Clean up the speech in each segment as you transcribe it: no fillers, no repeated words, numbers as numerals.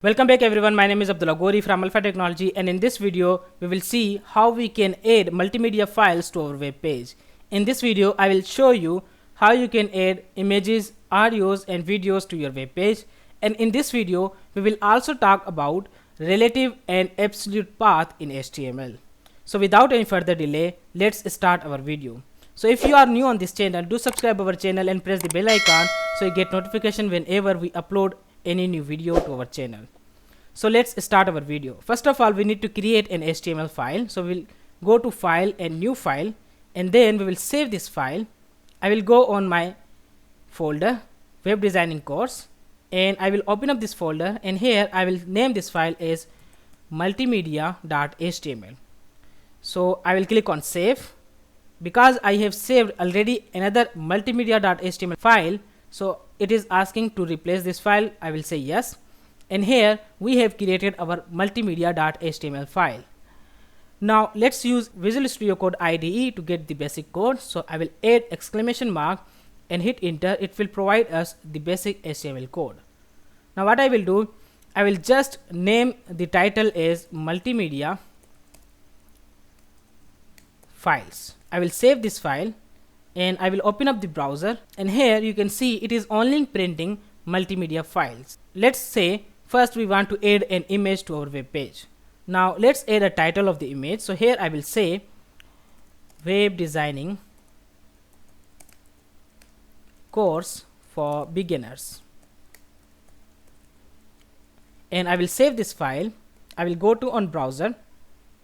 Welcome back everyone, my name is Abdullah Gori from Alpha Technology, and in this video we will see how we can add multimedia files to our web page. In this video I will show you how you can add images, audios and videos to your web page, and in this video we will also talk about relative and absolute path in HTML. So without any further delay, let's start our video. So if you are new on this channel, do subscribe our channel and press the bell icon so you get notification whenever we upload any new video to our channel. So let's start our video. First of all, we need to create an HTML file. So we'll go to file and new file, and then we will save this file. I will go on my folder web designing course, and I will open up this folder, and here I will name this file as multimedia.html. So I will click on save. Because I have saved already another multimedia.html file, so it is asking to replace this file. I will say yes, and here we have created our multimedia.html file. Now let's use Visual Studio Code IDE to get the basic code. So I will add exclamation mark and hit enter. It will provide us the basic HTML code. Now what I will do, I will just name the title as multimedia files. I will save this file and I will open up the browser, and here you can see it is only printing multimedia files. Let's say first we want to add an image to our web page. Now let's add a title of the image. So here I will say web designing course for beginners, and I will save this file. I will go to on browser,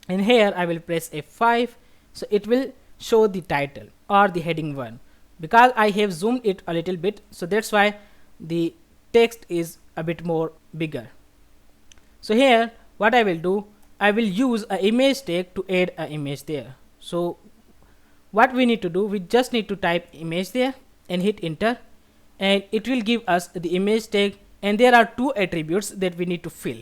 and here I will press F5, so it will show the title or the heading 1. Because I have zoomed it a little bit, so that's why the text is a bit more bigger. So here what I will do, I will use an image tag to add an image there. So what we need to do, we just need to type image there and hit enter, and it will give us the image tag, and there are two attributes that we need to fill.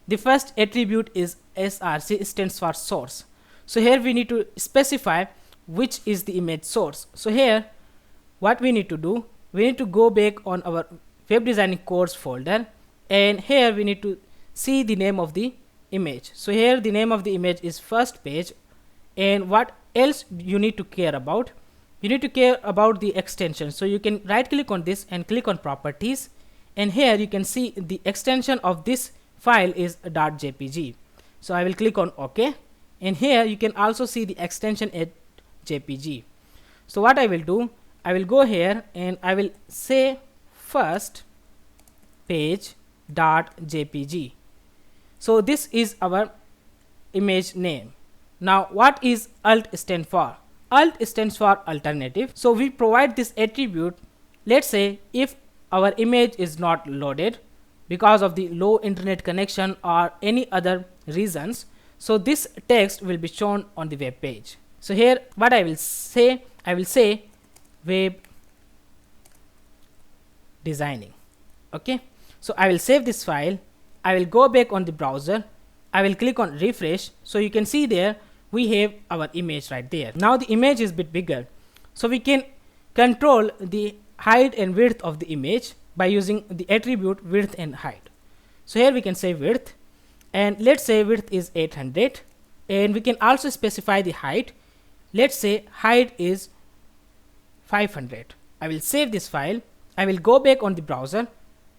The first attribute is SRC, stands for source. So here we need to specify which is the image source. So here what we need to do, we need to go back on our web designing course folder, and here we need to see the name of the image. So here the name of the image is first page, and what else you need to care about, you need to care about the extension. So you can right click on this and click on properties, and here you can see the extension of this file is .jpg. So I will click on OK, and here you can also see the extension at JPG. So what I will do, I will go here and I will say first page .jpg. So this is our image name. Now what is alt stand for? Alt stands for alternative. So we provide this attribute. Let's say if our image is not loaded because of the low internet connection or any other reasons, so this text will be shown on the web page. So here what I will say web designing. Okay, so I will save this file. I will go back on the browser. I will click on refresh. So you can see there we have our image right there. Now the image is a bit bigger, so we can control the height and width of the image by using the attribute width and height. So here we can say width, and let's say width is 800, and we can also specify the height. Let's say height is 500. I will save this file. I will go back on the browser.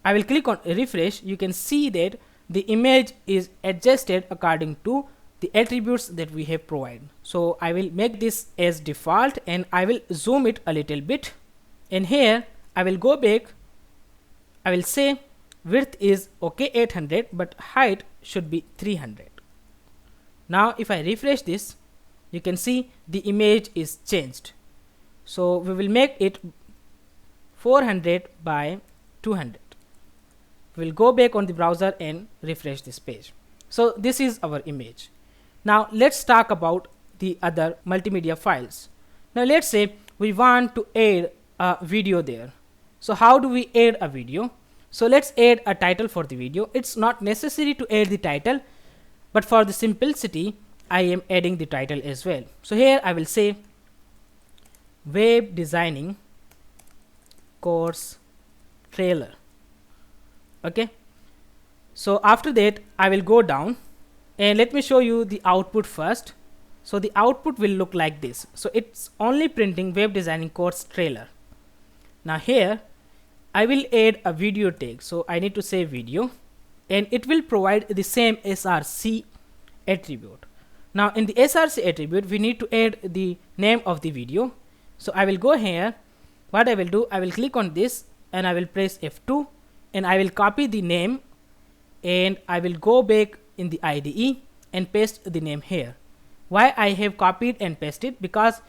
I will click on refresh. You can see that the image is adjusted according to the attributes that we have provided. So I will make this as default, and I will zoom it a little bit, and here I will go back. I will say width is okay 800, but height should be 300. Now if I refresh this, you can see the image is changed. So we will make it 400 by 200. We will go back on the browser and refresh this page. So this is our image. Now let's talk about the other multimedia files. Now let's say we want to add a video there. So how do we add a video? So let's add a title for the video. It's not necessary to add the title, but for the simplicity I am adding the title as well. So here I will say web designing course trailer. Okay, So after that I will go down and let me show you the output first. So the output will look like this. So it's only printing web designing course trailer. Now here I will add a video tag, so I need to say video, and it will provide the same src attribute. Now in the src attribute we need to add the name of the video. So I will go here. What I will do, I will click on this and I will press F2 and I will copy the name and I will go back in the IDE and paste the name here. Why I have copied and pasted? Because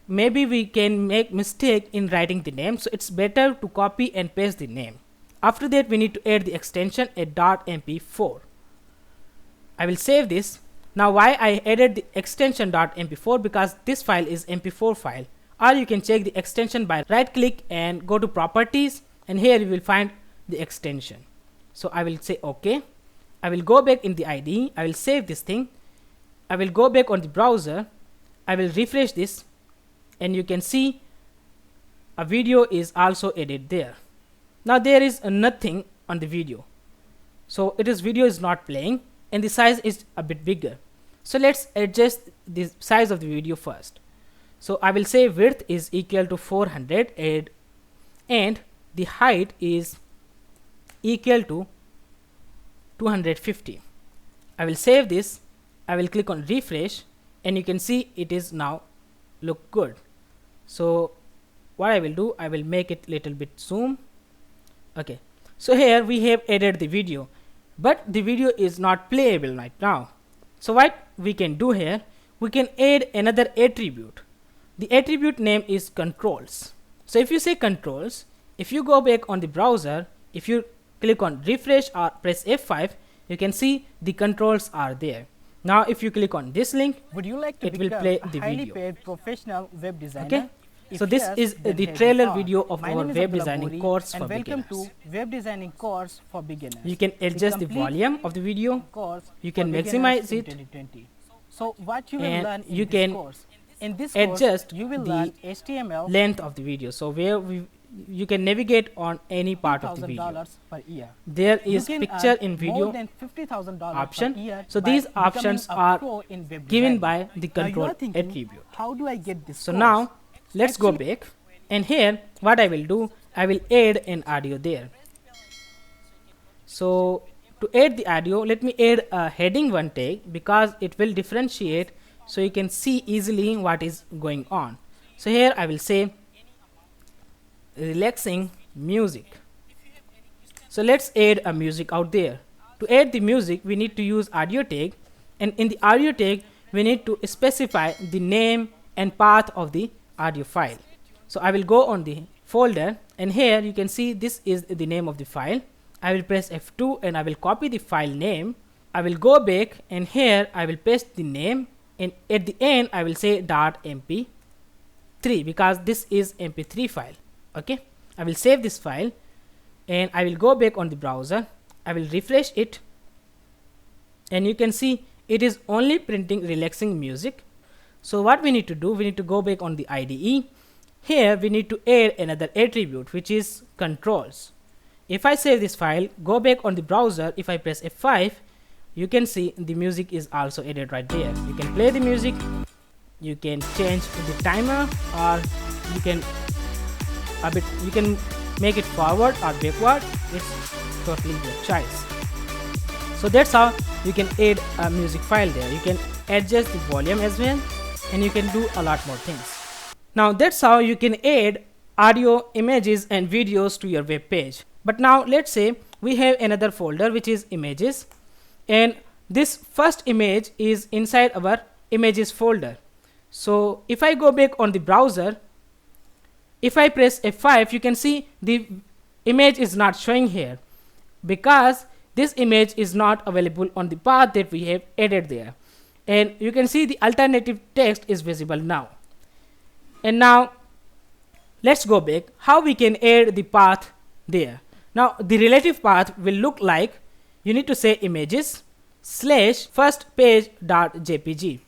maybe we can make mistake in writing the name, so it's better to copy and paste the name. After that we need to add the extension a .mp4. I will save this. Now why I added the extension .mp4? Because this file is mp4 file, or you can check the extension by right click and go to properties, and here you will find the extension. So I will say OK. I will go back in the IDE. I will save this thing. I will go back on the browser. I will refresh this and you can see a video is also added there. Now there is nothing on the video, so video is not playing and the size is a bit bigger. So let's adjust the size of the video first. So I will say width is equal to 400 and the height is equal to 250. I will save this. I will click on refresh and you can see it is now look good. So what I will do, I will make it little bit zoom. Okay, so here we have added the video, but the video is not playable right now. So what we can do here, we can add another attribute. The attribute name is controls. So if you say controls, if you go back on the browser, if you click on refresh or press F5, you can see the controls are there. Now if you click on this link, would you like to it will play the highly video. Paid professional web designer? Okay. If So this yes, is then the here trailer you are. video of My our name is web Abdullah designing Puri, course and for welcome beginners. to web designing course for beginners. You can adjust the complete volume of the video. Course You can for maximize beginners in it. 2020. So what you will And learn in you this can course? In this adjust course, you will the learn HTML, length of the video. So where you can navigate on any part of the video. $1,000 per year. There You is can picture earn in video more than $50,000 option. per year So by these becoming options a are pro in web given design. by the Now you control are thinking, attribute. how do I get this So course? now let's go back, and here what I will do, I will add an audio there. So to add the audio, let me add a heading 1 tag because it will differentiate so you can see easily what is going on. So here I will say relaxing music. So let's add a music out there. To add the music we need to use audio tag, and in the audio tag we need to specify the name and path of the audio file. So I will go on the folder, and here you can see this is the name of the file. I will press F2 and I will copy the file name. I will go back and here I will paste the name, and at the end I will say .mp3 because this is mp3 file. Okay, I will save this file and I will go back on the browser. I will refresh it and you can see it is only printing relaxing music. So what we need to do, we need to go back on the IDE. Here we need to add another attribute which is controls. If I save this file, go back on the browser, if I press F5, you can see the music is also added right there. You can play the music, you can change the timer, or you can make it forward or backward. It's totally your choice. So that's how you can add a music file there. You can adjust the volume as well, and you can do a lot more things. Now that's how you can add audio, images and videos to your web page. But now let's say we have another folder which is images, and this first image is inside our images folder. So if I go back on the browser, if I press F5, you can see the image is not showing here because this image is not available on the path that we have added there, and you can see the alternative text is visible now. And now let's go back how we can add the path there. Now the relative path will look like, you need to say images / first page.jpg.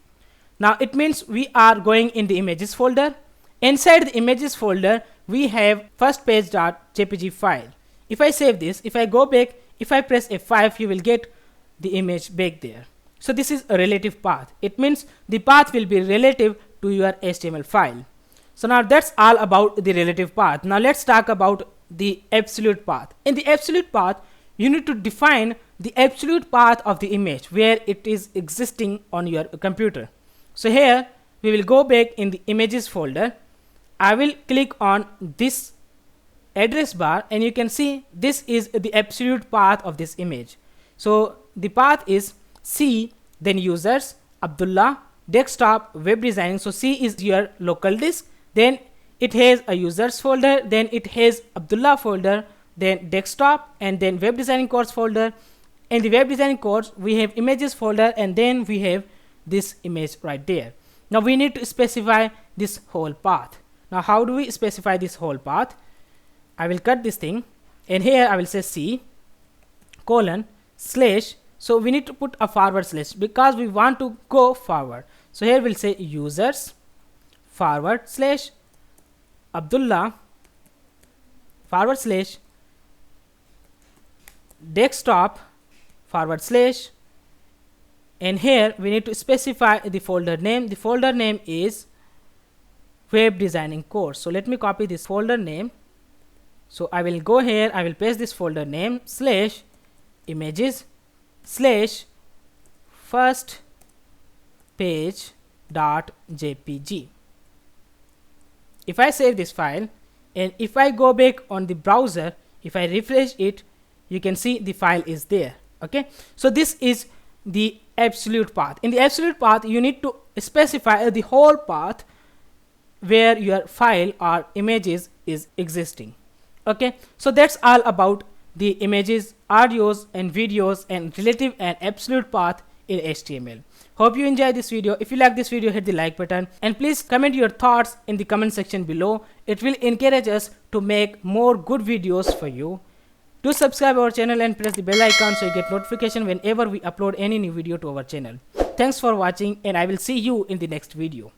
Now it means we are going in the images folder. Inside the images folder we have first page.jpg file. If I save this, if I go back if I press F5, you will get the image back there. So this is a relative path. It means the path will be relative to your HTML file. So now that's all about the relative path. Now let's talk about the absolute path. In the absolute path, you need to define the absolute path of the image where it is existing on your computer. So here we will go back in the images folder. I will click on this address bar and you can see this is the absolute path of this image. So the path is C, then users, Abdullah, desktop, web designing. So C is your local disk, then it has a users folder, then it has Abdullah folder, then desktop, and then web designing course folder. In the web designing course we have images folder, and then we have this image right there. Now we need to specify this whole path. Now how do we specify this whole path? I will cut this thing, and here I will say C colon slash. So we need to put a forward slash because we want to go forward. So here we'll say users forward slash Abdullah forward slash desktop forward slash, and here we need to specify the folder name. The folder name is web designing course. So let me copy this folder name. So I will go here, I will paste this folder name slash images slash first page dot jpg. If I save this file and if I go back on the browser, if I refresh it, you can see the file is there. Okay, so this is the absolute path. In the absolute path, you need to specify the whole path where your file or images is existing. Okay, so that's all about the images, audios and videos and relative and absolute path in HTML. Hope you enjoyed this video. If you like this video, hit the like button and please comment your thoughts in the comment section below. It will encourage us to make more good videos for you. Do subscribe our channel and press the bell icon so you get notification whenever we upload any new video to our channel. Thanks for watching, and I will see you in the next video.